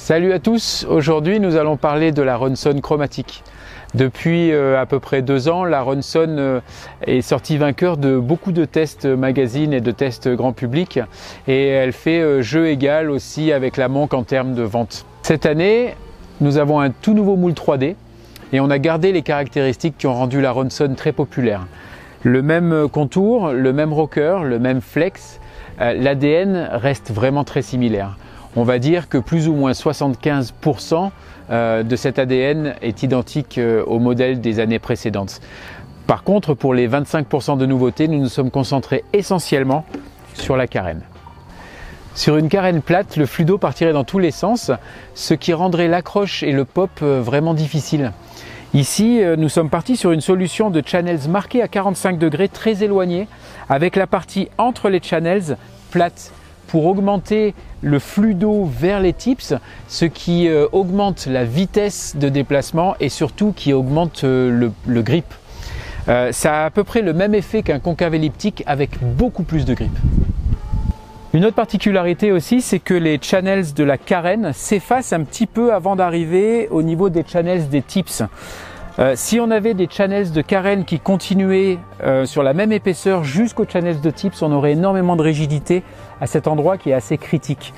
Salut à tous, aujourd'hui nous allons parler de la Ronson chromatique. Depuis à peu près 2 ans, la Ronson est sortie vainqueur de beaucoup de tests magazine et de tests grand public et elle fait jeu égal aussi avec la Monk en termes de vente. Cette année, nous avons un tout nouveau moule 3D et on a gardé les caractéristiques qui ont rendu la Ronson très populaire. Le même contour, le même rocker, le même flex, l'ADN reste vraiment très similaire. On va dire que plus ou moins 75% de cet ADN est identique au modèle des années précédentes. Par contre, pour les 25% de nouveautés, nous nous sommes concentrés essentiellement sur la carène. Sur une carène plate, le flux d'eau partirait dans tous les sens, ce qui rendrait l'accroche et le pop vraiment difficiles. Ici, nous sommes partis sur une solution de channels marqués à 45 degrés, très éloignés, avec la partie entre les channels plate, pour augmenter le flux d'eau vers les tips, ce qui augmente la vitesse de déplacement et surtout qui augmente le grip. Ça a à peu près le même effet qu'un concave elliptique avec beaucoup plus de grip. Une autre particularité aussi, c'est que les channels de la carène s'effacent un petit peu avant d'arriver au niveau des channels des tips. Si on avait des channels de carène qui continuaient sur la même épaisseur jusqu'aux channels de tips, on aurait énormément de rigidité à cet endroit qui est assez critique.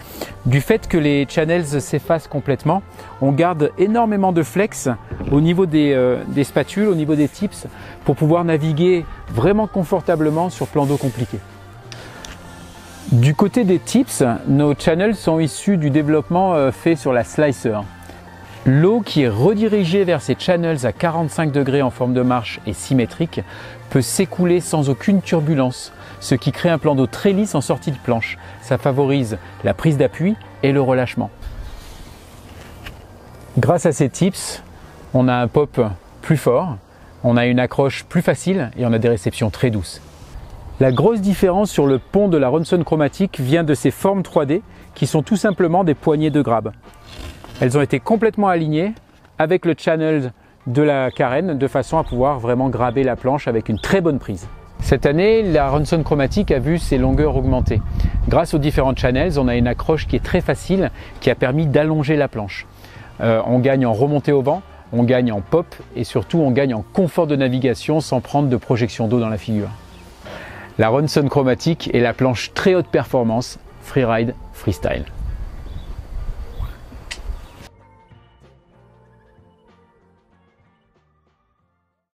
Du fait que les channels s'effacent complètement, on garde énormément de flex au niveau des spatules, au niveau des tips, pour pouvoir naviguer vraiment confortablement sur plan d'eau compliqué. Du côté des tips, nos channels sont issus du développement fait sur la slicer. L'eau qui est redirigée vers ces channels à 45 degrés en forme de marche et symétrique peut s'écouler sans aucune turbulence, ce qui crée un plan d'eau très lisse en sortie de planche. Ça favorise la prise d'appui et le relâchement. Grâce à ces tips, on a un pop plus fort, on a une accroche plus facile et on a des réceptions très douces. La grosse différence sur le pont de la Ronson chromatique vient de ces formes 3D qui sont tout simplement des poignées de grab. Elles ont été complètement alignées avec le channel de la carène de façon à pouvoir vraiment graber la planche avec une très bonne prise. Cette année, la Ronson chromatique a vu ses longueurs augmenter. Grâce aux différents channels, on a une accroche qui est très facile, qui a permis d'allonger la planche. On gagne en remontée au vent, on gagne en pop et surtout on gagne en confort de navigation sans prendre de projection d'eau dans la figure. La Ronson chromatique est la planche très haute performance, freeride, freestyle.